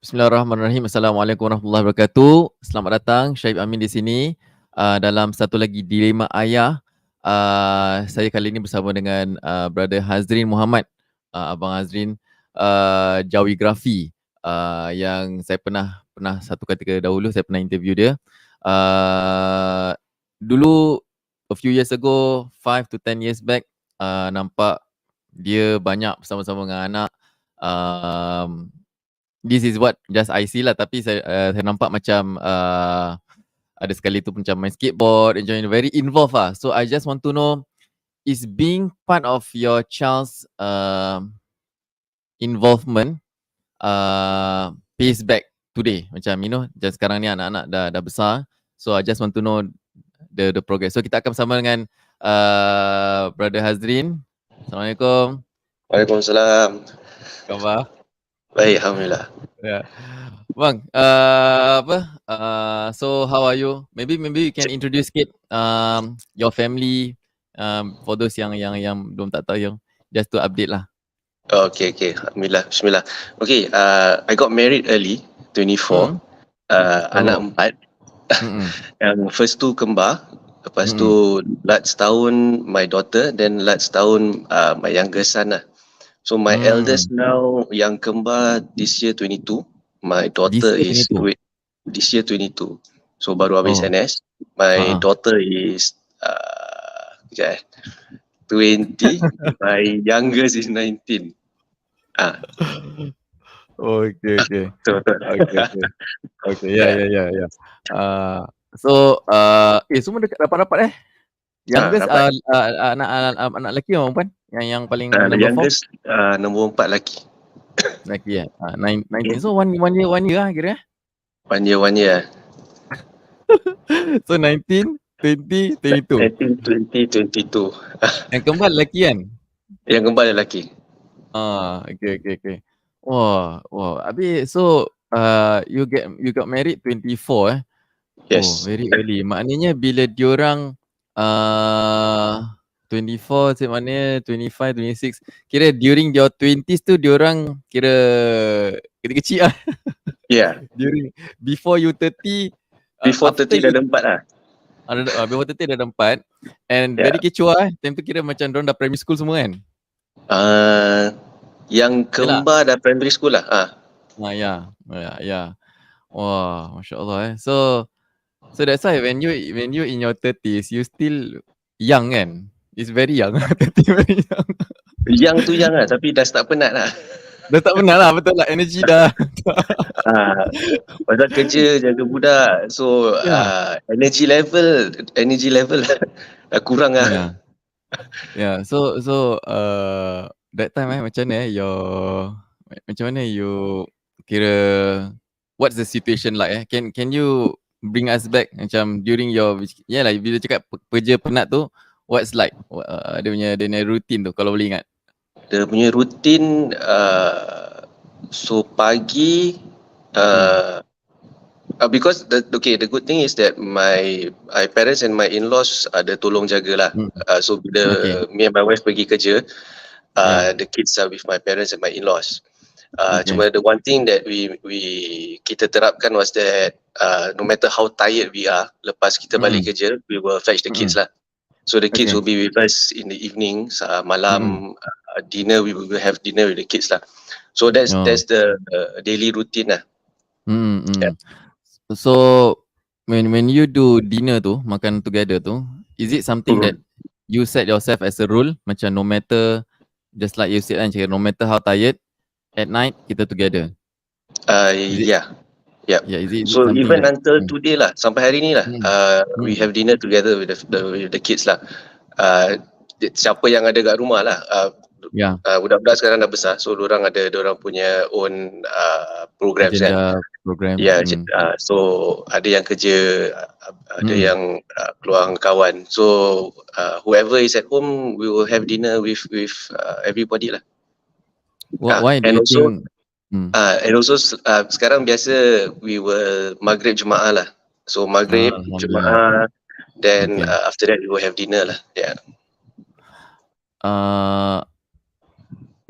Bismillahirrahmanirrahim. Assalamualaikum warahmatullahi wabarakatuh. Selamat datang, Syaib Amin di sini dalam satu lagi Dilema Ayah. Saya kali ini bersama dengan Brother Hazrin Mohamad. Abang Hazrin Jawigrafi yang saya pernah satu ketika dahulu saya pernah interview dia. Dulu a few years ago, 5 to 10 years back, nampak dia banyak bersama-sama dengan anak. This is what just I see lah, tapi saya nampak macam ada sekali tu macam main skateboard, enjoying, very involved lah. So I just want to know, is being part of your child's involvement pays back today? Macam just sekarang ni anak-anak dah besar. So I just want to know the progress. So kita akan bersama dengan Brother Hazrin. Assalamualaikum. Waalaikumsalam. Khabar? Baik, alhamdulillah. Yeah. Bang, so how are you? Maybe you can introduce sikit your family for those yang belum tak tahu, yang just to update lah. Okay. Alhamdulillah. Bismillah. Okay, I got married early, 24. Anak 4. Yang first tu kembar. Lepas tu lat setahun my daughter, then lat setahun my youngest son lah. So my eldest now, yang kembar this year 22. My daughter is this year 22. So baru habis NS. My daughter is 20. My youngest is 19. Okay. Okay. Yeah. So semua dekat rapat-rapat Youngest anak lelaki atau perempuan? Yang paling youngest nombor 4 lelaki. Lelaki 19. So one year lah kira. 1 year. So 19, 20, 22. 19, 20, 22. Yang kembar lelaki kan? Yang kembar lelaki. Okay. Wow. Habis so you got married 24 Yes. Very early. Maknanya bila diorang 24, maknanya 25, 26. Kira during your 20s tu diorang kira kecil lah. Yeah. Before you 30. Before 30 dah ada 4 lah. Before 30 dah ada 4. And very kecoh time tu kira macam diorang dah primary school semua kan? Yang kembar dah primary school lah. Ya. Wah, Masya Allah So that's why when you in your 30s, you still young kan? It's very young. 30 very young. Young tu young lah, tapi dah start penat lah. Dah tak penat lah, betul lah. Energy dah. Pasal kerja, jaga budak. So energy level dah kurang lah. Yeah. So that time macam mana you kira, what's the situation like Can you bring us back macam during your bila cakap kerja penat tu, what's like dia punya routine tu kalau boleh ingat? Dia punya rutin so pagi because the good thing is that my parents and my in-laws ada tolong jagalah. So bila me and my wife pergi kerja, the kids are with my parents and my in-laws. Cuma the one thing that kita terapkan was that no matter how tired we are, lepas kita balik kerja, we will fetch the kids lah. So the kids will be with us in the evening, malam dinner, we will have dinner with the kids lah. So that's the daily routine lah. Yeah. So when you do dinner tu, makan together tu, is it something that you set yourself as a rule, macam no matter, just like you said kan, no matter how tired, at night kita together? Yeah. Is it so even that, until today lah, sampai hari ni lah, we have dinner together with the kids lah. Siapa yang ada kat rumah lah. Budak-budak sekarang dah besar, so diorang ada diorang punya own programs kan. Program. So ada yang kerja, ada yang keluar dengan kawan. So whoever is at home, we will have dinner with everybody lah. Why do you think? And also sekarang biasa we will maghrib Jumaat lah. So maghrib Jumaat, then after that we will have dinner lah.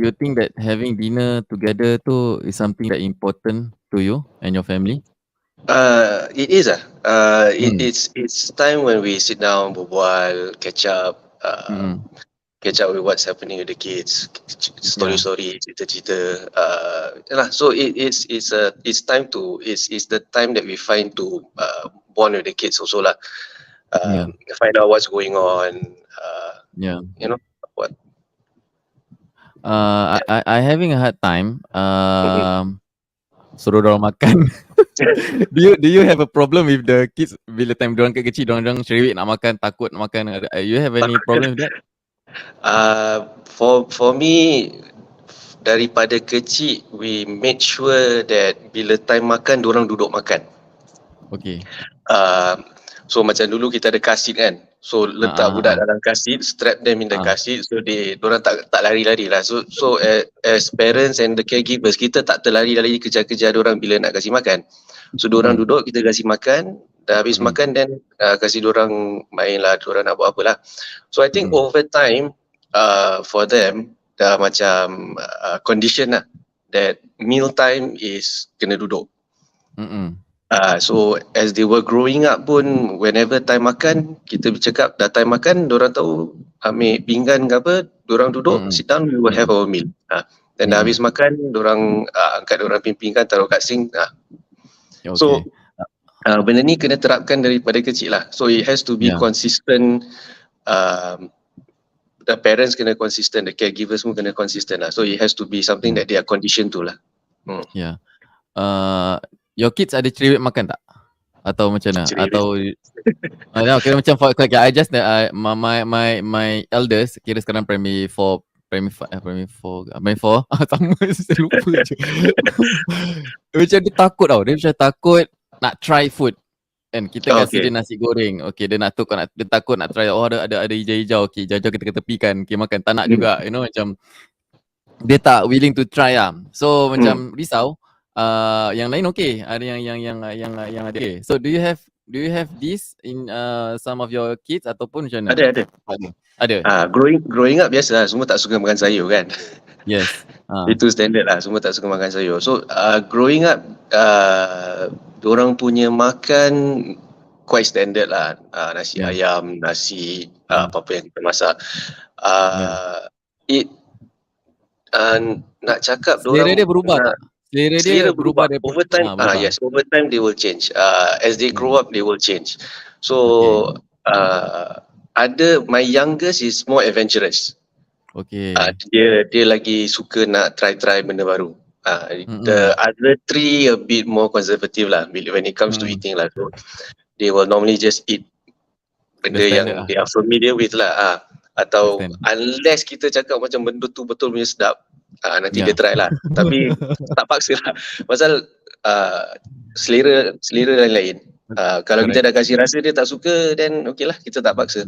you think that having dinner together tu is something that important to you and your family? It is Hmm. it's time when we sit down, berbual, Mm. catch up with what's happening with the kids, Yeah. story, cerita-cerita. Yalah, so it's time to it's the time that we find to bond with the kids also lah. Yeah. Find out what's going on. Yeah. You know what? I having a hard time Mm-mm. suruh dorang makan. Do you have a problem with the kids bila time dorang kecil dorang cerewet nak makan, takut nak makan? You have any problem with that? For me, daripada kecil we made sure that bila time makan dorang duduk makan. Okay. So macam dulu kita ada kasit kan, so letak budak dalam kasit, strap them in the kasit, so dorang tak lari-lari lah. So as parents and the caregivers, kita tak terlari-lari kejar-kejar dorang bila nak kasih makan. So dorang duduk, kita kasih makan, dah habis makan then kasih dorang main lah, dorang nak buat apa lah. So I think over time for them dah macam condition lah that meal time is kena duduk. So as they were growing up pun, whenever time makan, kita bercakap dah time makan, dorang tahu ambil pinggan ke apa, dorang duduk, sit down, we will have our meal. Dan dah habis makan, dorang angkat dorang pinggan, taruh kat sink. Okay. So benda ni kena terapkan daripada kecil lah. So it has to be consistent. The parents kena consistent, the caregivers pun kena consistent lah. So it has to be something that they are conditioned to lah. Yeah. Your kids ada cerewet makan tak? Atau macam mana? Atau kira macam okay, I just my eldest kira sekarang primary 4 sama saya lupa je. Macam dia takut tau. Dia macam takut nak try food. Kan kita kasih dia nasi goreng. Okay, dia takut nak try. Oh ada hijau-hijau. Okay, hijau kita tepikan. Okay, makan. Tak nak juga. You know macam dia tak willing to try lah. So macam risau. Yang lain okay. Ada yang ada. Okay. So do you have this in some of your kids ataupun macam mana? Ada. Growing up biasa lah, semua tak suka makan sayur kan. Yes. Itu standard lah, semua tak suka makan sayur. So growing up dorang punya makan quite standard lah. Nasi ayam, nasi apa-apa yang kita masak. Nak cakap selera dia berubah tak? Selera dia berubah daripada over time. Yes, over time they will change. As they grow up, they will change. So my youngest is more adventurous. Okay. Dia lagi suka nak try benda baru. The other three a bit more conservative lah when it comes to eating lah. So they will normally just eat benda yang they are familiar with lah. Atau unless kita cakap macam benda tu betul punya sedap, nanti dia try lah. Tapi tak paksa lah. Pasal selera lain-lain. Kalau kita dah kasih rasa dia tak suka, then okay lah, kita tak paksa.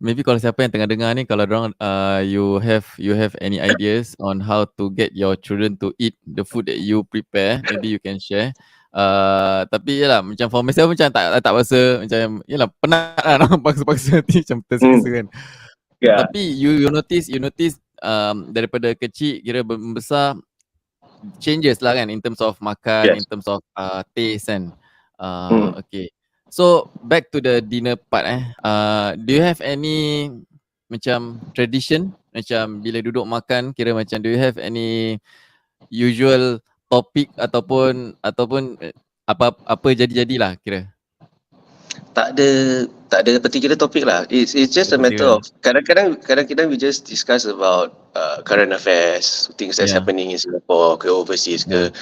Maybe kalau siapa yang tengah dengar ni, kalau dorang you have any ideas on how to get your children to eat the food that you prepare, maybe you can share. Tapi yalah, macam for myself macam tak rasa macam yalah penat lah nak paksa-paksa nanti macam tersiksa kan. Tapi you notice daripada kecil kira besar changes lah kan in terms of makan, in terms of taste kan. Okay. So back to the dinner part do you have any macam tradition macam bila duduk makan kira macam do you have any usual topik ataupun apa jadi-jadilah kira? Tak ada particular topik lah. It's just a matter of kadang-kadang we just discuss about current affairs, things that's happening in Singapore ke overseas ke.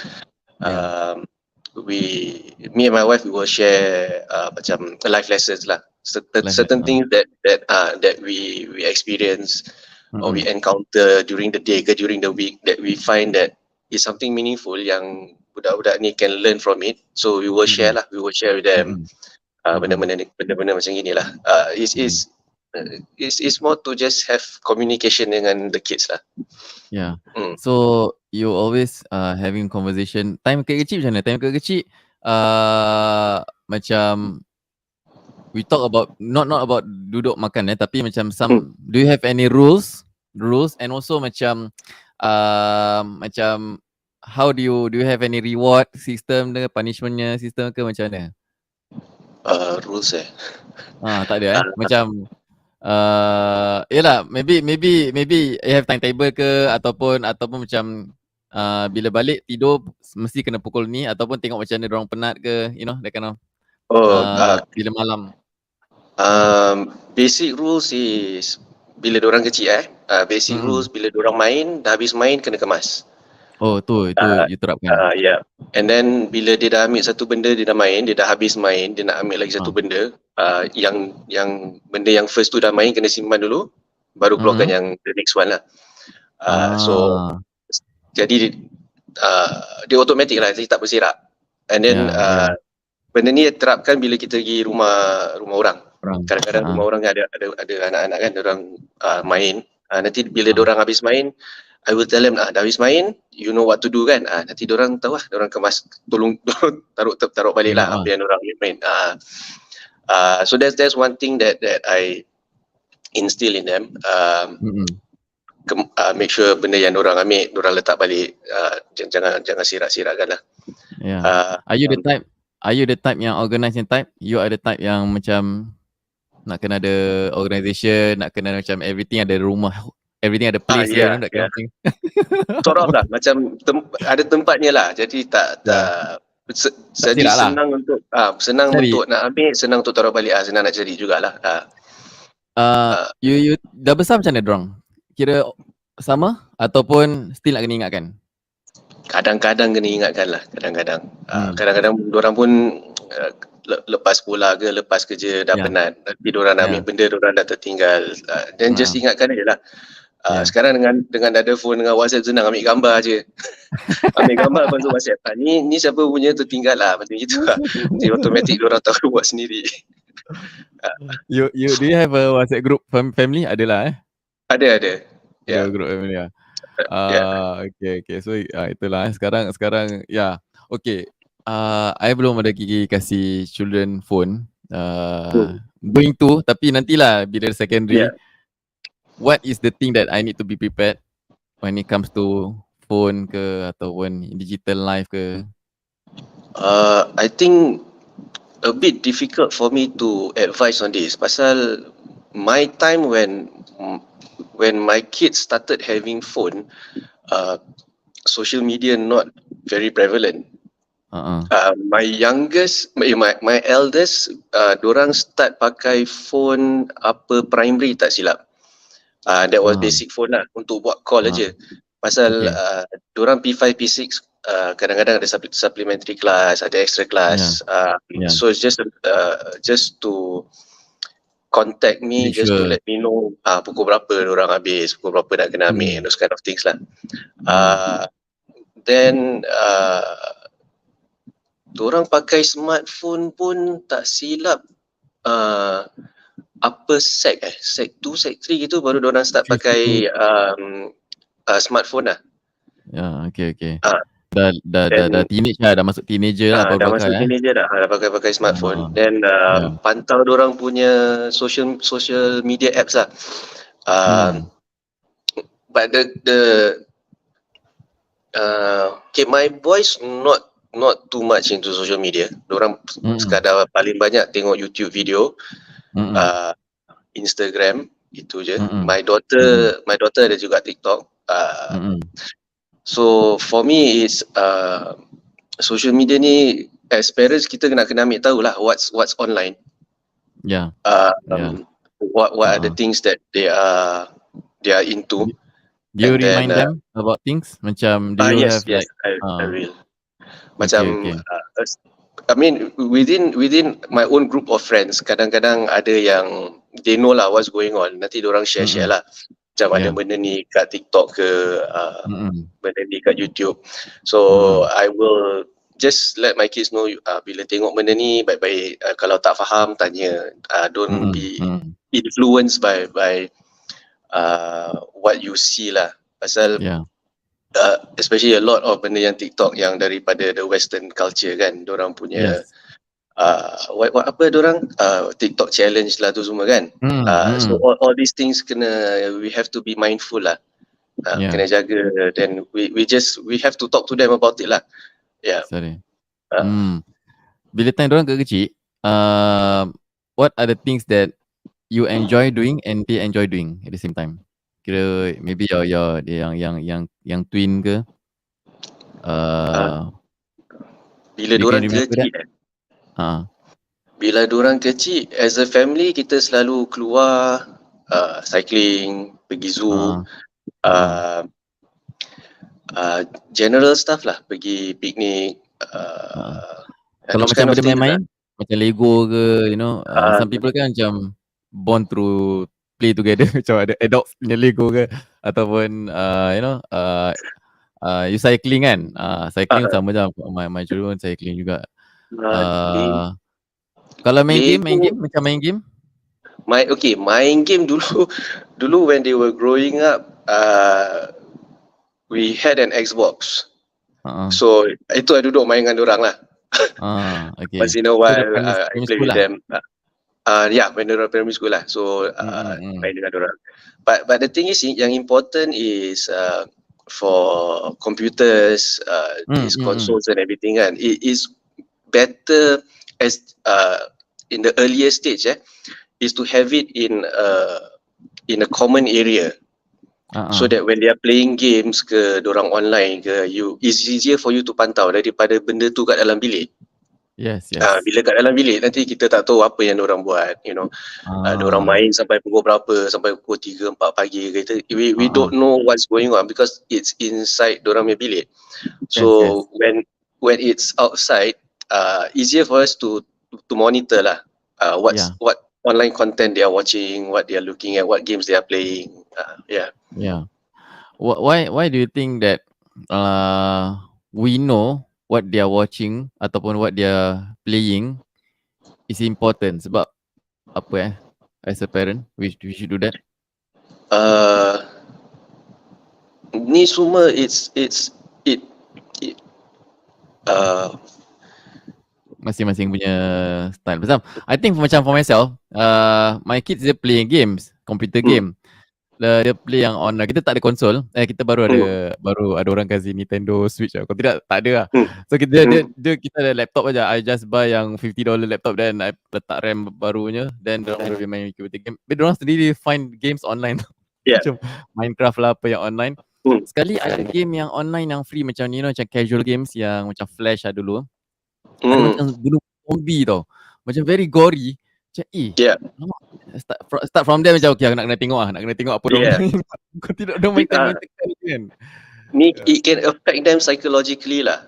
Me and my wife, we will share macam life lessons lah, certain things that we experience or we encounter during the day ke during the week that we find that is something meaningful yang budak-budak ni can learn from it. So we will share lah, we will share with them benda-benda macam gini lah. It's more to just have communication dengan the kids lah. So you always having conversation. Time kecil macam mana? Time kecil macam we talk about not about duduk makan tapi macam some do you have any rules rules and also macam macam how do you have any reward system ke, punishmentnya system ke macam mana? Rules Tak ada macam yelah maybe you have timetable ke ataupun macam bila balik tidur mesti kena pukul ni ataupun tengok macam mana dorang penat ke, you know, that kind of bila malam. Basic rules is bila dorang kecil basic rules bila dorang main, dah habis main kena kemas. Itu you terapkan. Yeah. And then bila dia dah ambil satu benda, dia dah main, dia dah habis main, dia nak ambil lagi satu benda, yang benda yang first tu dah main kena simpan dulu, baru keluarkan yang the next one lah. So jadi dia automatic lah, jadi tak berserak. And then benda ni terapkan bila kita pergi rumah orang. Kadang-kadang rumah orang ada anak-anak kan, orang main. Nanti bila dorang habis main, I will tell them dah habis main, you know what to do kan. Nanti dorang tahu lah, dorang kemas, tolong taruh balik lah apa yang dorang main. So that's one thing that I instill in them. Make sure benda yang dorang ambil, dorang letak balik. Jangan sirak-sirakkan lah. Are you the type yang organising type? You are the type yang macam nak kena ada organisation, nak kena macam everything ada rumah, everything ada place dia, that kind of thing. Sort of lah, macam ada tempatnya lah. Jadi jadi senang lah. Senang untuk nak ambil, senang untuk taruh balik, senang nak cari jugalah. You dah besar macam mana dorang? Kira sama ataupun still nak kena ingatkan? Kadang-kadang kena ingatkan lah, kadang-kadang. Kadang-kadang dorang pun lepas sekolah ke, lepas kerja dah penat. Nanti dorang nak ambil benda, dorang dah tertinggal. Then just ingatkan je lah. Sekarang dengan ada phone, dengan WhatsApp senang, ambil gambar je. Ambil gambar lepas tu WhatsApp. Ni siapa punya tertinggal lah, macam gitu lah. Jadi automatic dorang tahu buat sendiri. Do you have a WhatsApp group family? Adalah Ada. Yeah. Group family lah. Okay. So itulah sekarang okay. I belum ada gigi kasih children phone. Going to, tapi nantilah bila secondary. What is the thing that I need to be prepared when it comes to phone ke ataupun digital life ke? I think a bit difficult for me to advise on this. Pasal my time when my kids started having phone, social media not very prevalent. My youngest, my eldest, dorang start pakai phone primary tak silap. That was basic phone lah, untuk buat call aja. Pasal dorang P5, P6 kadang-kadang ada supplementary class, ada extra class. So it's just to contact me, just to let me know pukul berapa dorang habis, pukul berapa nak kena ambil, those kind of things lah. Then dorang pakai smartphone pun tak silap sec 2, sec 3 gitu baru dorang start pakai smartphone lah. Okay. Dah teenage lah, dah masuk teenager lah. Dah masuk teenager dah pakai smartphone. Then pantau dorang punya social media apps lah. But my boys not too much into social media. Dorang sekadar paling banyak tengok YouTube video, Instagram, itu je. My daughter ada juga TikTok. So for me it's social media ni, as parents kita kena ambil tahu lah what's online. What are the things that they are into. Do you remind them about things? Macam do you have yes, I will. Macam I mean within my own group of friends, kadang-kadang ada yang they know lah what's going on. Nanti diorang share lah. Macam ada benda ni kat TikTok ke, benda ni kat YouTube. So I will just let my kids know, bila tengok benda ni baik-baik, kalau tak faham tanya, don't be influenced by what you see lah. Pasal especially a lot of benda yang TikTok yang daripada the western culture kan, dorang punya what apa dorang TikTok challenge lah tu semua kan. So all these things we have to be mindful lah. Kena jaga, then we have to talk to them about it lah. Yeah. Sorry. Bila time dorang kecil, what are the things that you enjoy doing and they enjoy doing at the same time? Kira maybe your yang twin ke? Bila dorang kecil bila dorang kecil, as a family kita selalu keluar cycling, pergi zoo, general stuff lah, pergi piknik. Kalau macam benda main-main macam Lego ke, you know, some people kan macam born through play together macam ada adults punya Lego ke, ataupun you know, you cycling kan, cycling sama je, my children cycling juga. Kalau main game macam main game? Main game dulu when they were growing up, we had an Xbox. So itu I duduk main dengan dorang lah. Okay. Once in a while, I play with them. When they were primary school lah. So main dengan dorang. But the thing is, yang important is for computers, these consoles and everything kan, it is better as in the earlier stage is to have it in a common area. So that when they are playing games ke, dorang online ke, it's easier for you to pantau daripada benda tu kat dalam bilik. Yes. Bila kat dalam bilik nanti kita tak tahu apa yang dorang buat, you know. Dorang main sampai pukul berapa, sampai pukul 3, 4 pagi ke. We don't know what's going on because it's inside dorang punya bilik. So when it's outside, easier for us to monitor lah what online content they are watching, what they are looking at, what games they are playing. Why do you think that we know what they are watching ataupun what they are playing is important? Sebab apa as a parent we should do that? Ni semua masing-masing punya style. Pasal I think macam for myself, my kids dia play games, computer game. Dia play yang online. Kita tak ada konsol. Kita baru ada orang kasih Nintendo Switch. Kalau tidak, tak ada lah. So kita ada laptop aja. I just buy yang $50 laptop, then I letak RAM barunya, then dorang boleh main computer game. Tapi dorang sendiri find games online. Macam Minecraft lah, apa yang online. Sekali ada game yang online yang free, macam you know, macam casual games yang macam Flash lah dulu. Ada macam bunuh zombie tau. Macam very gory. Macam start from there macam okay, nak kena tengok apa dorang. Kau tidak ada main kan. Ni it can affect them psychologically lah.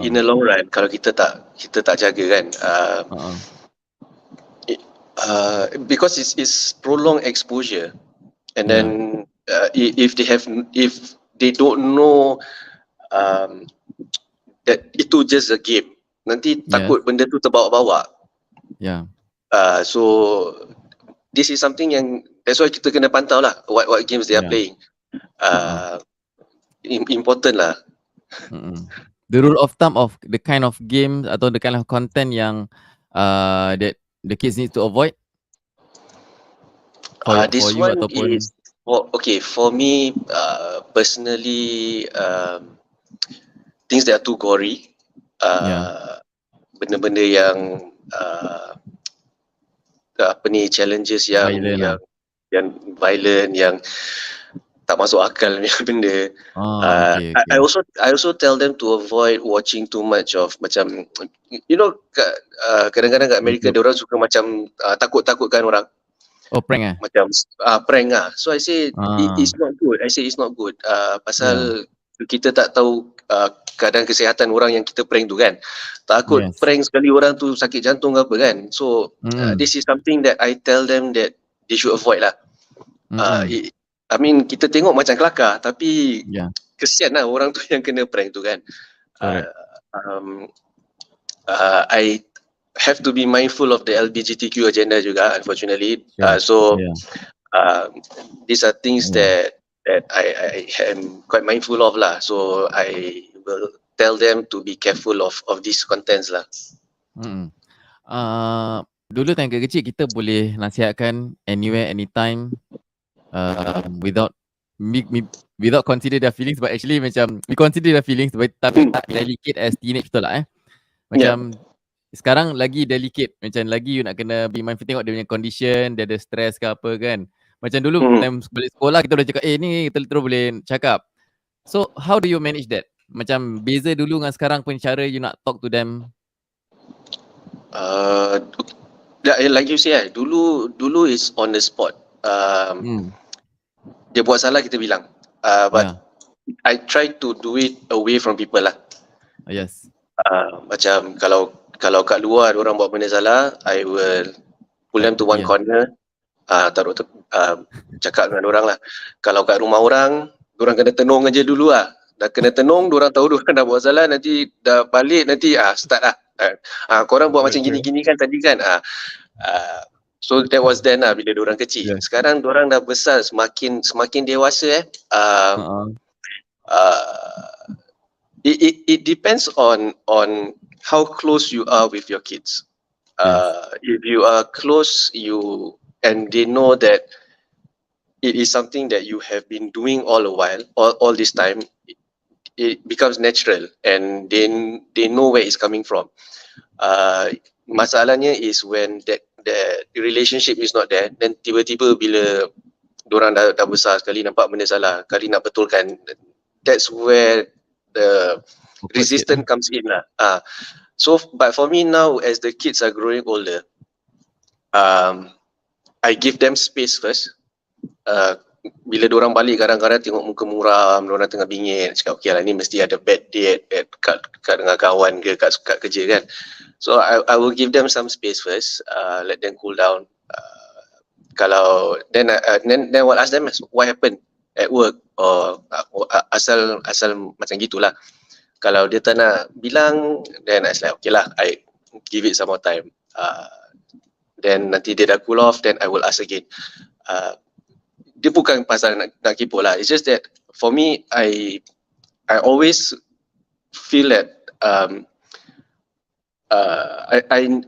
In the long run kalau kita tak jaga kan. Because it's prolonged exposure, and then if they don't know that itu just a game, nanti takut benda tu terbawa-bawa. So this is something yang that's why kita kena pantau lah what games they are playing. Important lah. The rule of thumb of the kind of games atau the kind of content yang that the kids need to avoid. This one is for me personally, things that are too gory, benda-benda yang challenges yang violent, yang tak masuk akal punya benda. I also tell them to avoid watching too much of macam, you know, kadang-kadang kat Amerika dia orang suka macam takut-takutkan orang. Prank macam prank so I say it's not good. Pasal kita tak tahu keadaan kesihatan orang yang kita prank tu kan. Takut prank sekali orang tu sakit jantung ke apa kan. So this is something that I tell them that they should avoid lah. I mean kita tengok macam kelakar, tapi kesian lah orang tu yang kena prank tu kan. I have to be mindful of the LGBTQ agenda juga, unfortunately. These are things that I am quite mindful of lah. So I will tell them to be careful of these contents lah. Dulu time kecil kita boleh nasihatkan anywhere, anytime, without without consider their feelings, but actually macam we consider their feelings, tapi tak delicate as teenage betul lah Macam sekarang lagi delicate, macam lagi you nak kena be mindful, tengok dia punya condition, dia ada stress ke apa kan. Macam dulu time balik sekolah kita boleh cakap, ni kita terus boleh cakap. So how do you manage that? Macam beza dulu dengan sekarang pun cara you nak talk to them. Like you say, dulu is on the spot. Dia buat salah kita bilang. But I try to do it away from people lah. Yes. Macam kalau kat luar orang buat benda salah, I will pull them to one corner, cakap dengan orang lah. Kalau kat rumah orang kena tenung aja dulu lah. Dah kena tenung, orang tahu orang dah buat salah, nanti dah balik, nanti start lah. Korang buat macam gini-gini kan tadi kan. So that was then lah bila orang kecil. Sekarang orang dah besar, semakin dewasa it depends on how close you are with your kids. If you are close, and they know that it is something that you have been doing all a while, all this time, it becomes natural and they know where it's coming from. Masalahnya is when the relationship is not there, then tiba-tiba bila dorang dah besar sekali nampak benda salah, kali nak betulkan, that's where the resistance comes in lah. So but for me now, as the kids are growing older, I give them space first. Bila dorang balik kadang-kadang tengok muka muram, dorang tengah bingit, cakap okay lah ni mesti ada bad day kat dengan kawan ke kat kerja kan. So I will give them some space first, let them cool down. Kalau then I will ask them what happened at work, or asal macam gitulah. Kalau dia tak nak bilang, then I say okay lah, I give it some more time. Then nanti dia dah cool off, then I will ask again. Dia bukan pasal nak kepo lah. It's just that for me, I always feel that I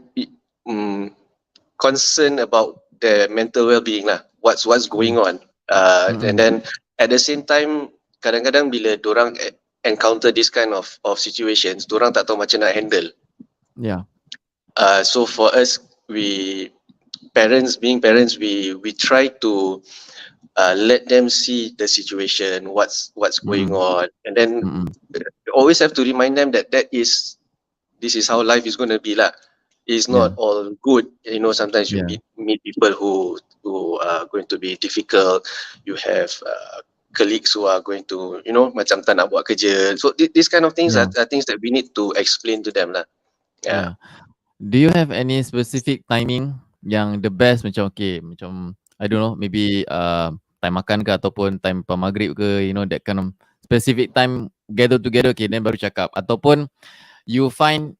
concerned about their mental well-being lah. What's going on. And then at the same time, kadang-kadang bila dorang encounter this kind of situations, dorang tak tahu macam nak handle. So for us, being parents, we try to let them see the situation, what's going on, and then always have to remind them that this is how life is going to be lah. It's not all good, sometimes you meet people who are going to be difficult. You have colleagues who are going to macam tak nak buat kerja. So these kind of things are things that we need to explain to them lah. Do you have any specific timing yang the best, macam I don't know, maybe time makan ke ataupun time maghrib ke, that kind of specific time gather together, then baru cakap, ataupun you find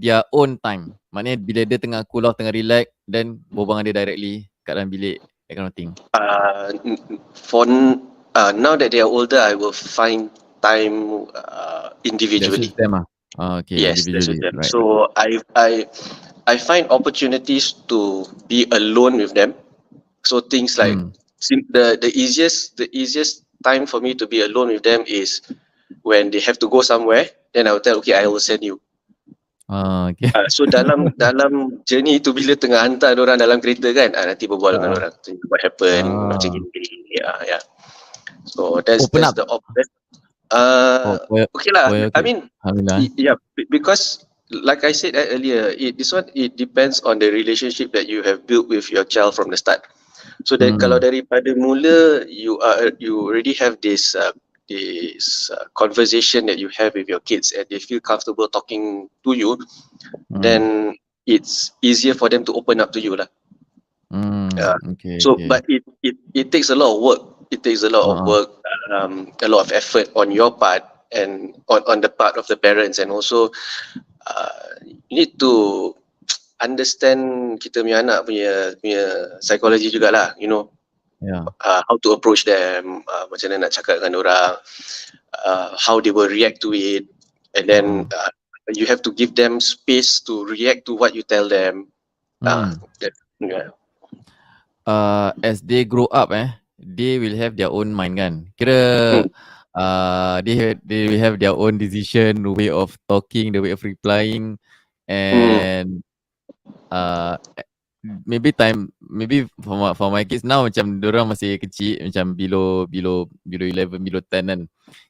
their own time, maknanya bila dia tengah cool off, tengah relax, then berbual dengan dia directly kat dalam bilik, that kind of thing. For now that they are older, I will find time individually. Yes, that's with them. Right. So I find opportunities to be alone with them. So things like the easiest time for me to be alone with them is when they have to go somewhere. Then I will tell, okay, I will send you. So dalam journey tu, bila tengah hantar orang dalam kereta kan, nanti berbual dengan orang, what happened, macam gini. So that's the option. Okay lah. I mean, because like I said earlier, it depends on the relationship that you have built with your child from the start. So that kalau daripada mula you already have this conversation that you have with your kids and they feel comfortable talking to you, then it's easier for them to open up to you lah. But it takes a lot of work. It takes a lot of work, a lot of effort on your part and on the part of the parents, and also you need to understand kita punya anak punya psychology jugalah, how to approach them, macam mana nak cakap dengan orang, how they will react to it, and then you have to give them space to react to what you tell them. Yeah. As they grow up, they will have their own mind kan. Kira they will have their own decision, the way of talking, the way of replying, and maybe for my kids now macam diorang masih kecil, macam below 11, below 10 kan.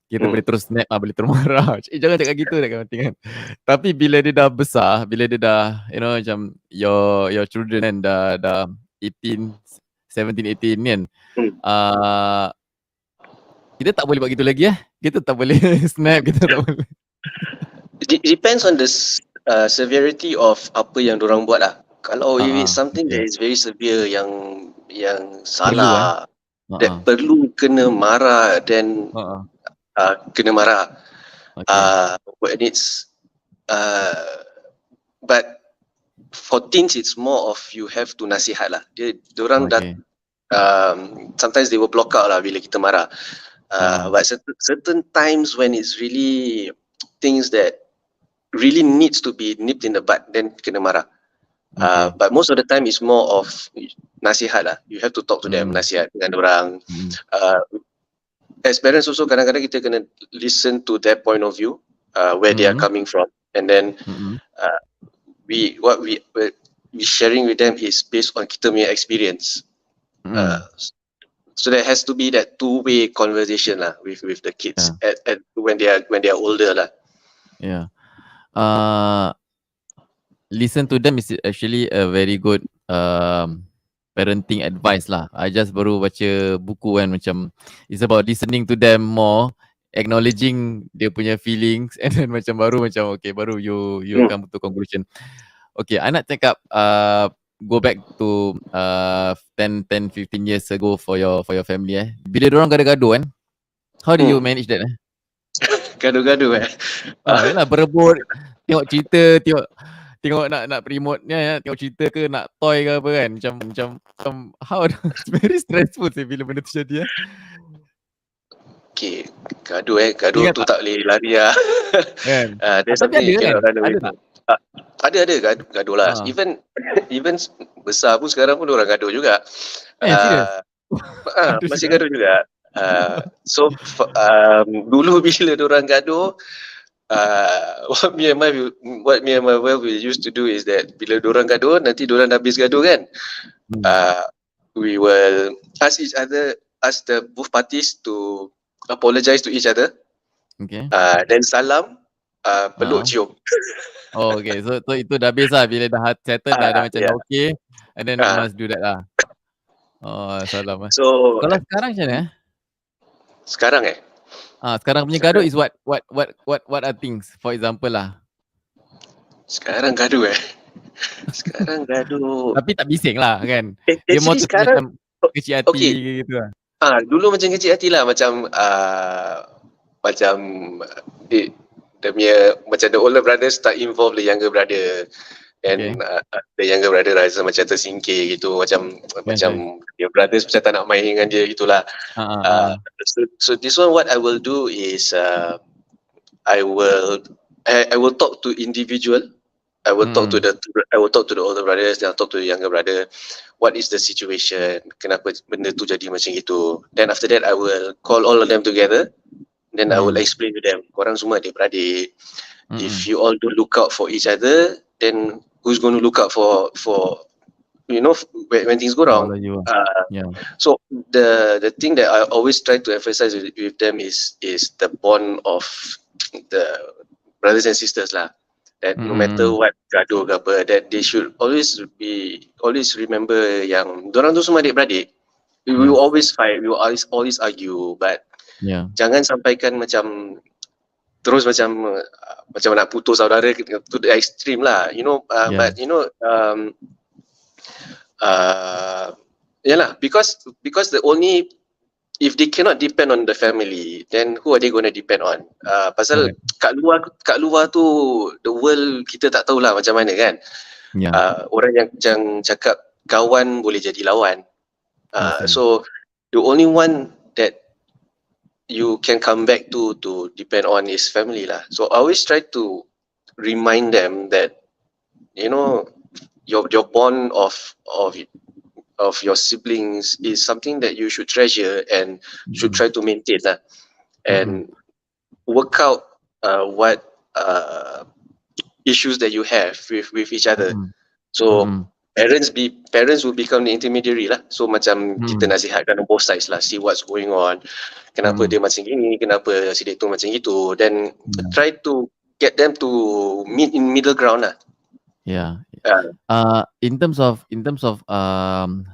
Kita boleh terus snap, boleh terus marah. Jangan cakap gitu that kind of thing kan. Tapi bila dia dah besar, bila dia dah macam your children kan dah 18, 17, 18 kan. Kita tak boleh buat gitu lagi Kita tak boleh snap, kita tak boleh. It depends on the severity of apa yang dorang buat lah. Kalau if it's something that is very severe yang salah, that perlu kena marah, then kena marah. When it's but for teens it's more of you have to nasihat lah. Diorang dah sometimes they will block out lah bila kita marah. But certain times when it's really things that really needs to be nipped in the bud, then kena marah. But most of the time it's more of nasihat lah. You have to talk to them, nasihat dengan orang. As parents also kadang-kadang kita kena listen to their point of view, where they are coming from, and then we sharing with them is based on kita punya experience. So there has to be that two-way conversation lah with the kids at when they are older lah. Yeah. Listen to them is actually a very good parenting advice lah. I just baru baca buku kan, macam it's about listening to them more, acknowledging dia punya feelings, and then macam baru you come to conclusion. Okay, I nak cakap go back to 10-15 years ago for your family Bila diorang gaduh-gaduh kan, how do you manage that Gaduh-gaduh yalah, berebut, tengok cerita, tengok nak remote ni tengok cerita ke nak toy ke apa kan, macam how it's very stressful bila benda tu jadi Okay, gaduh tu tak boleh lari lah. Kan? There's Tapi something you ada cannot run away tak? Ada gaduh lah. Even besar pun sekarang pun orang gaduh juga. Masih gaduh juga. So dulu bila orang gaduh, what me and my wife we used to do is that bila dorang gaduh, nanti dorang dah habis gaduh kan, we will ask the both parties to apologize to each other. Okay. Then salam, peluk, cium. Oh, okay. So itu dah habis lah, bila dah settle dah macam dah okay, and then must do that lah. Oh, salam. So kalau sekarang macam mana Sekarang sekarang punya gaduh is what are things, for example lah? Sekarang gaduh Sekarang gaduh tapi tak bising lah kan. Dia mau sekarang macam kecil hati gitu lah. Dulu macam kecil hati lah, macam dia punya macam the older brother start involve the younger brother, and the younger brother rasa macam tersingkir gitu, macam your brothers macam tak nak main dengan dia gitulah. So this one what I will do is I will talk to individual. I will talk to the older brothers, then I'll talk to the younger brother. What is the situation? Kenapa benda tu jadi macam itu? Then after that, I will call all of them together. Then I will explain to them. Korang semua adik-beradik. If you all don't look out for each other, then who's going to look out for when things go wrong? So the thing that I always try to emphasize with them is the bond of the brothers and sisters lah. That no matter what gaduh ke apa, that they should always remember yang dorang tu semua adik-beradik. We will always fight, we will always argue, but jangan sampaikan macam terus macam nak putus saudara to the extreme lah, but yalah, because the only, if they cannot depend on the family, then who are they going to depend on? Pasal kat luar tu, the world kita tak tahulah macam mana kan. Orang yang cakap kawan boleh jadi lawan. So the only one that you can come back to depend on is family lah. So I always try to remind them that, you know, your bond of your siblings is something that you should treasure and should try to maintain lah, and work out what issues that you have with each other. So parents will become the intermediary lah. So macam kita nasihatkan on both sides lah, see what's going on, kenapa dia macam gini, kenapa si dia tu macam gitu, then try to get them to meet in middle ground lah. Yeah. In terms of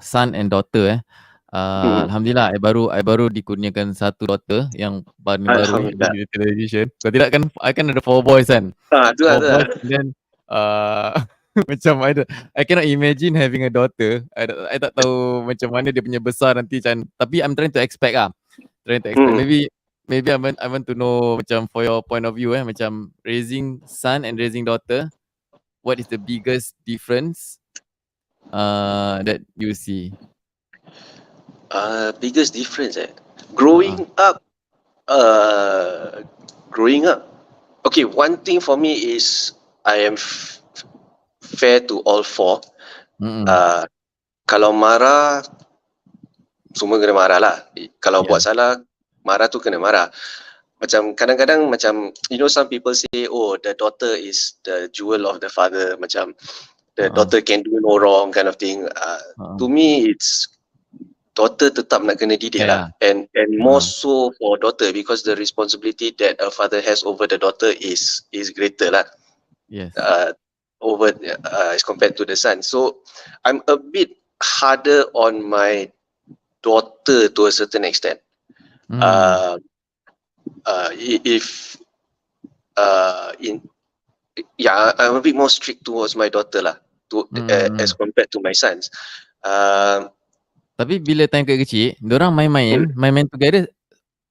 son and daughter, alhamdulillah, I baru dikurniakan satu daughter yang paling baru di television. Kalau tidak kan I kan ada 4 boys kan. Tu 4 boys, and then macam I cannot imagine having a daughter. I tak tahu macam mana dia punya besar nanti macam, tapi I'm trying to expect lah. Maybe I want to know macam for your point of view, macam raising son and raising daughter, what is the biggest difference that you see? Biggest difference growing up. Okay, one thing for me is I am fair to all 4. Kalau marah, semua kena marah lah. Kalau buat salah, marah tu kena marah. Macam kadang-kadang macam, you know, some people say, oh, the daughter is the jewel of the father, macam the daughter can do no wrong kind of thing. To me, it's daughter tetap nak kena didik lah, and more so for daughter, because the responsibility that a father has over the daughter is greater lah. Yes. Over as compared to the son. So I'm a bit harder on my daughter to a certain extent. I'm a bit more strict towards my daughter lah, as compared to my sons. Tapi bila time kecil, diorang main-main together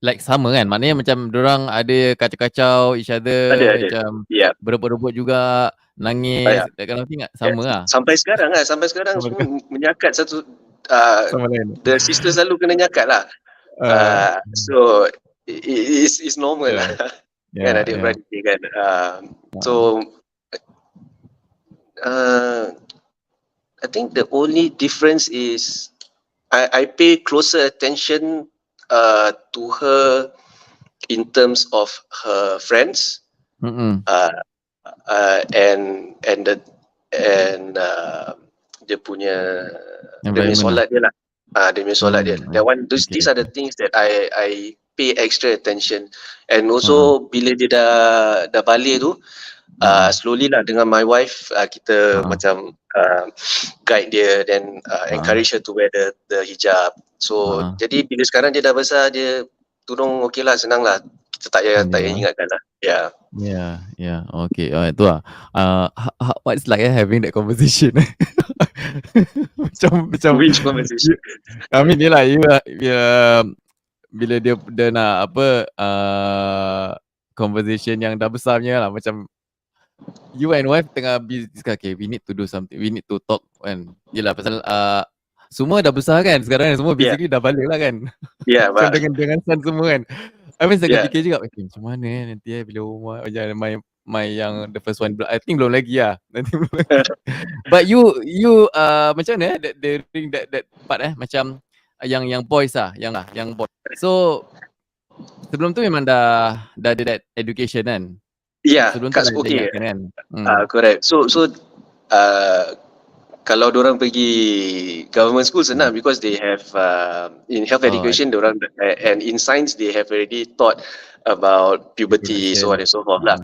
like sama kan? Maknanya macam diorang ada kacau-kacau each other, macam berebut-rebut juga, nangis, that kind of thing tak? Sama lah. Sampai sekarang semua menyakat satu, the sister selalu kena nyakat lah. So it's normal lah. Kan adik-beradik kan. So I think the only difference is I pay closer attention to her in terms of her friends, and dia punya solat dia lah. Dia punya solat dia. That one, these are the things that I pay extra attention. And also bila dia dah balik tu, slowly lah dengan my wife, kita macam guide dia, then encourage her to wear the hijab. So jadi bila sekarang dia dah besar, dia turun okey lah, senang lah. Kita tak payah ingatkan lah. Yeah. Okay. Itu lah. What's like having that conversation? macam which conversation? I mean yelah, bila dia nak conversation yang dah besarnya lah, macam you and wife tengah discuss, okay, we need to do something, we need to talk kan. Yelah pasal semua dah besar kan sekarang, semua basically dah balik lah kan. dengan son semua kan. I mean saya fikir juga, macam mana nanti bila umur my yang the first one, I think belum lagi lah. Nanti belum lagi. But you macam mana that part macam yang boys lah, yang boys. So sebelum tu memang dah ada that education kan. Sebelum tu okay. Kan. Correct. So kalau diorang pergi government school senang, because they have in health education diorang, and in science they have already taught about puberty, so on and so forth lah.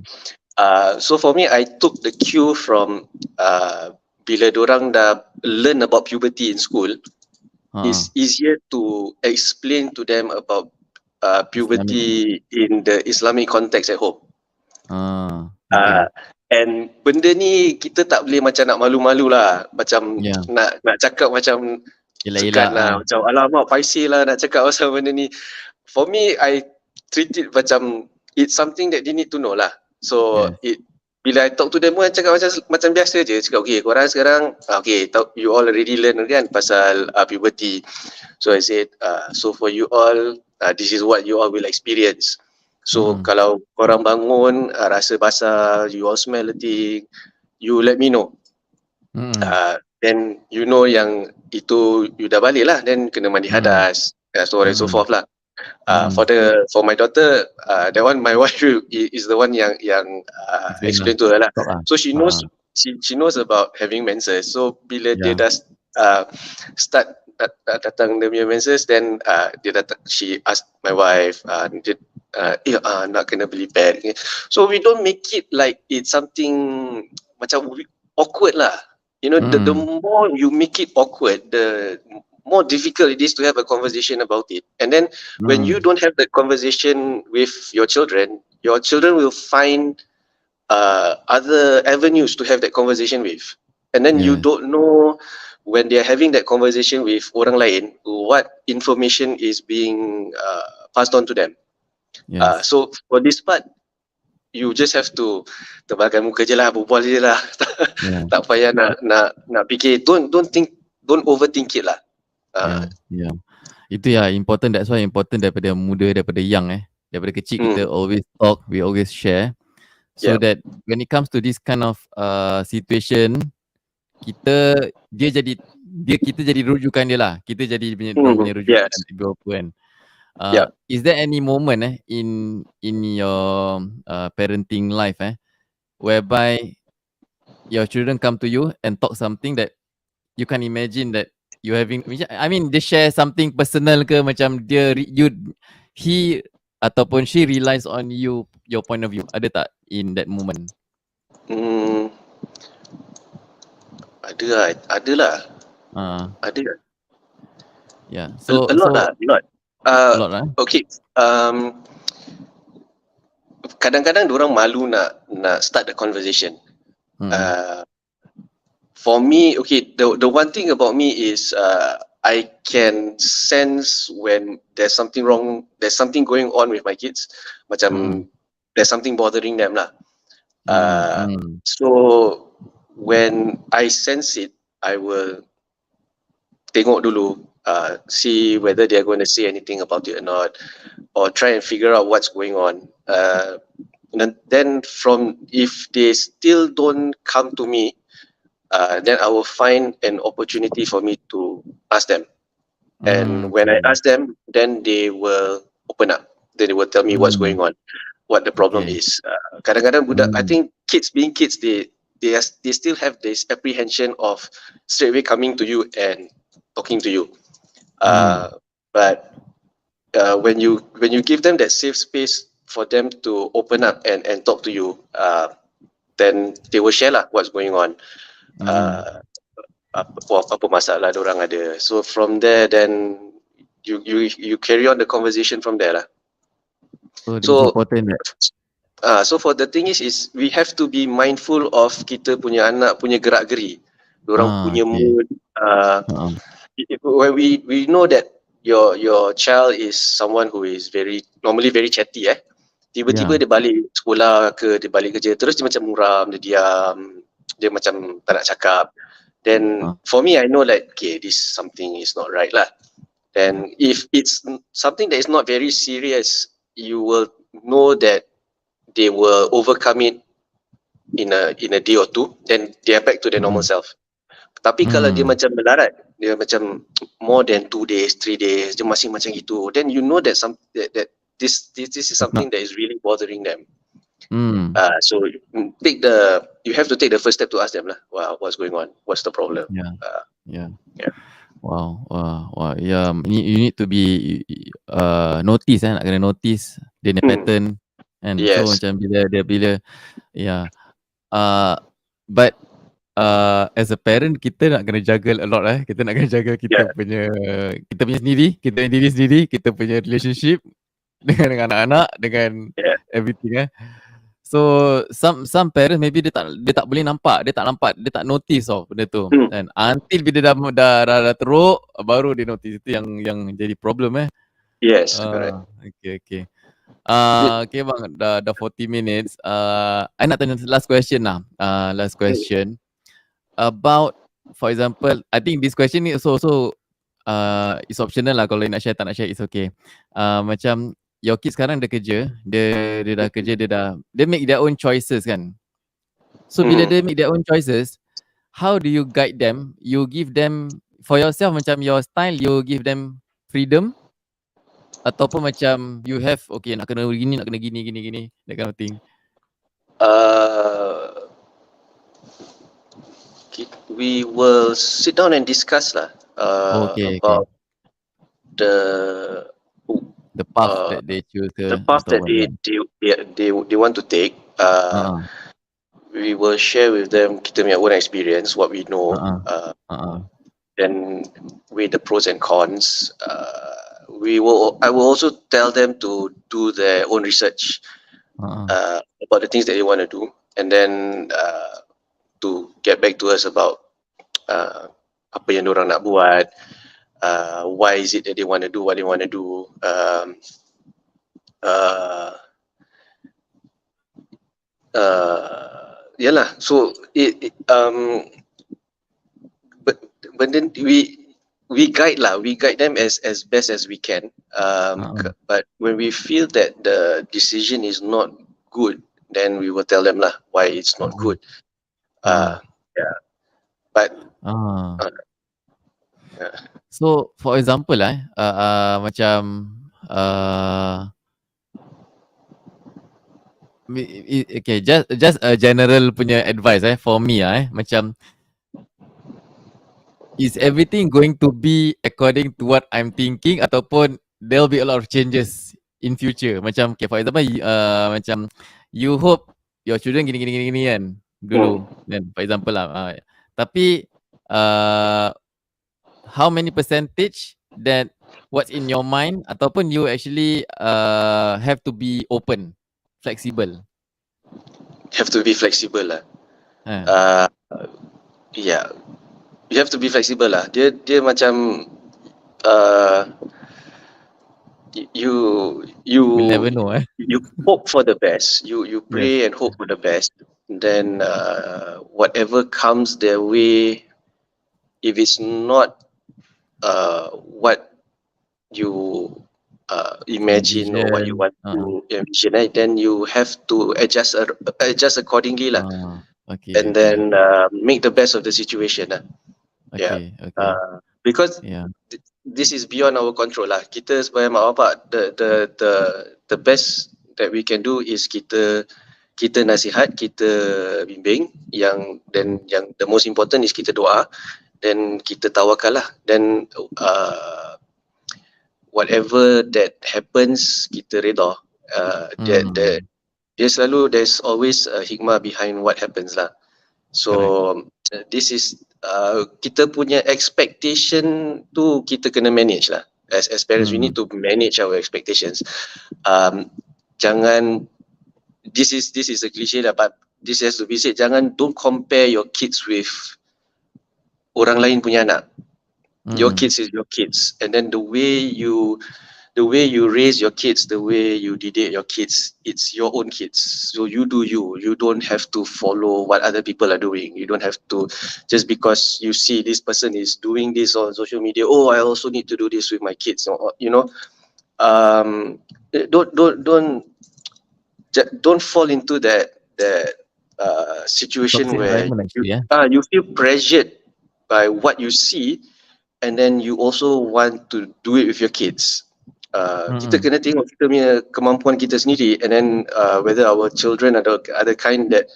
So for me, I took the cue from bila diorang dah learn about puberty in school, it's easier to explain to them about puberty in the Islamic context at home. And benda ni kita tak boleh macam nak malu-malu lah, macam nak cakap macam sekat lah, macam alamak paisi lah nak cakap pasal benda ni. For me, I treat it macam it's something that they need to know lah. So bila I talk to them, I cakap macam biasa je, cakap okay, korang sekarang you all already learn kan pasal puberty. So I said, so for you all, this is what you all will experience. So kalau korang bangun rasa basah, you all smell the thing, you let me know. Then you know yang itu you dah balik lah, then kena mandi hadas, so on and so forth lah. For my daughter, that one my wife is the one yang explain to her lah. So she knows she knows about having menses. So bila dia dah start datang dia punya menses, then she asked my wife, nak kena beli pad. So we don't make it like it's something macam awkward lah. You know, the more you make it awkward, the more difficult it is to have a conversation about it. And then when you don't have the conversation with your children will find other avenues to have that conversation with. And then you don't know when they're having that conversation with orang lain, what information is being passed on to them. So for this part, you just have to tebalkan muka je lah, berbual je lah. Tak payah nak fikir. Don't overthink it lah. Itu important. That's why important daripada muda, daripada young daripada kecil kita always talk, we always share, so that when it comes to this kind of situation, kita jadi rujukan dia lah. Kita jadi punya rujukan kan. Is there any moment in your parenting life whereby your children come to you and talk something that you can imagine that you having, I mean they share something personal ke, macam he ataupun she relies on you, your point of view, ada tak in that moment? Ada lah. So a lot lah. Okay. Kadang-kadang diorang malu nak start the conversation. For me, okay, the one thing about me is I can sense when there's something wrong, there's something going on with my kids. Macam there's something bothering them lah. So when I sense it, I will tengok dulu, see whether they're going to say anything about it or not, or try and figure out what's going on. And then if they still don't come to me, then I will find an opportunity for me to ask them. And when I ask them, then they will open up. Then they will tell me what's going on, what the problem is. Kadang-kadang budak, I think being kids, they still have this apprehension of straight away coming to you and talking to you. But when you give them that safe space for them to open up and talk to you, then they will share lah what's going on. Apa masalah diorang ada. So from there, then you carry on the conversation from there lah. So important. So for the thing is we have to be mindful of kita punya anak punya gerak-geri, diorang punya mood. When we know that your child is someone who is normally very chatty, tiba-tiba dia balik sekolah ke, dia balik kerja, terus dia macam muram, dia diam, dia macam tak nak cakap. Then for me, I know like, okay, something is not right lah. And if it's something that is not very serious, you will know that they will overcome it in a day or two, then they are back to their normal self. Tapi kalau dia macam melarat, dia macam more than 2 days, 3 days, dia masih macam itu, then you know that this is something that is really bothering them. So you have to take the first step to ask them lah, wow, what's going on, what's the problem. Wow. Yeah, you need to be notice nak kena notice dia punya pattern and so macam bila but as a parent kita nak kena juggle a lot kita nak kena jaga kita punya diri sendiri, kita punya relationship dengan anak-anak, dengan everything So some parents maybe dia tak boleh nampak, dia tak notice benda tu. And until bila dah teruk baru dia notice. Itu yang jadi problem Yes, correct. Okay. Okay bang, dah 40 minutes. I nak tanya last question lah. Last question about, for example, I think this question ni also it's optional lah, kalau nak share tak nak share it's okay. Macam your kids sekarang dah kerja, dia dah kerja, dia make their own choices kan. So bila dia make their own choices, how do you guide them? You give them for yourself macam your style, you give them freedom ataupun macam you have okay nak kena gini, nak kena gini, that kind of thing. We will sit down and discuss lah about the path that they choose the path that they want to take. We will share with them kita punya own experience, what we know, then weigh the pros and cons. I will also tell them to do their own research about the things that they want to do, and then to get back to us about apa yang diorang nak buat, why is it that they want to do what they want to do. Yalah, so but then we guide them as best as we can. But when we feel that the decision is not good, then we will tell them lah why it's not good. But so for example macam okay, just a general punya advice for me macam is everything going to be according to what I'm thinking ataupun there'll be a lot of changes in future? Macam okay, for example macam you hope your children gini kan dulu kan, for example lah, tapi how many percentage that what's in your mind ataupun you actually have to be open, flexible? Have to be flexible lah. Yeah, you have to be flexible lah. Dia macam you will never know you hope for the best. You pray and hope for the best. Then whatever comes their way, if it's not what you imagine or what you want to envision, then you have to adjust accordingly lah. And then make the best of the situation lah. Because this is beyond our control lah. Kita sebagai mak bapak, the best that we can do is kita nasihat, kita bimbing, yang the most important is kita doa, then kita tawakal lah. Then whatever that happens, kita reda. There's always a hikmah behind what happens lah. So this is kita punya expectation tu kita kena manage lah. As parents, we need to manage our expectations. Jangan, this is a cliche lah, but this has to be said. Don't compare your kids with orang lain punya anak. Your kids is your kids, and then the way you raise your kids, the way you didik your kids, it's your own kids. So you do you. You don't have to follow what other people are doing. You don't have to, just because you see this person is doing this on social media, oh, I also need to do this with my kids. You know, don't fall into that situation where you feel pressured by what you see, and then you also want to do it with your kids. Kita kena tengok kita punya kemampuan kita sendiri, and then whether our children are the kind that,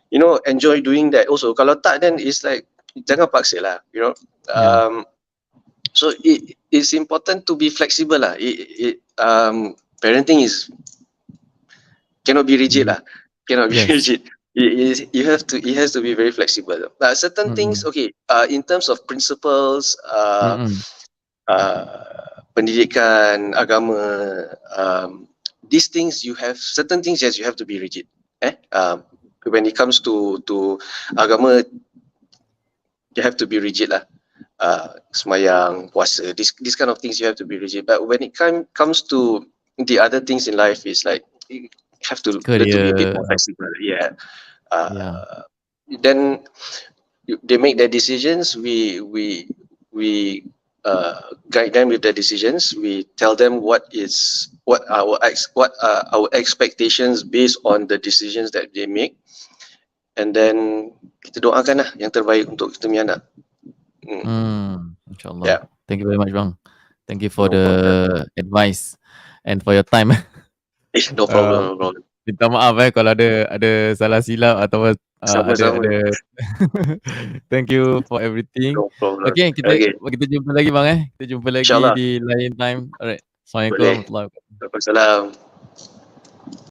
you know, enjoy doing that also. Kalau tak, then it's like jangan paksa lah, you know. So it's important to be flexible lah. Parenting cannot be rigid lah. Cannot be rigid. It has to be very flexible. Certain things, okay, in terms of principles, pendidikan, agama, these things, you have certain things, yes, you have to be rigid. When it comes to agama, you have to be rigid lah. Semayang, puasa, this kind of things you have to be rigid. But when it comes to the other things in life, it's like you have to learn to be a bit more flexible. Then they make their decisions. We guide them with their decisions. We tell them what are our expectations based on the decisions that they make, and then kita doakan lah yang terbaik untuk kita punya anak. InsyaAllah. Yeah. Thank you very much, bang. Thank you for No the problem. advice and for your time. No problem, no problem. Minta maaf kalau ada salah silap atau Sama-sama. ada thank you for everything. No problem. Okay, kita jumpa lagi bang. Kita jumpa lagi InsyaAllah. di lain time. Alright. Assalamualaikum Boleh. warahmatullahi wabarakatuh. Waalaikumsalam.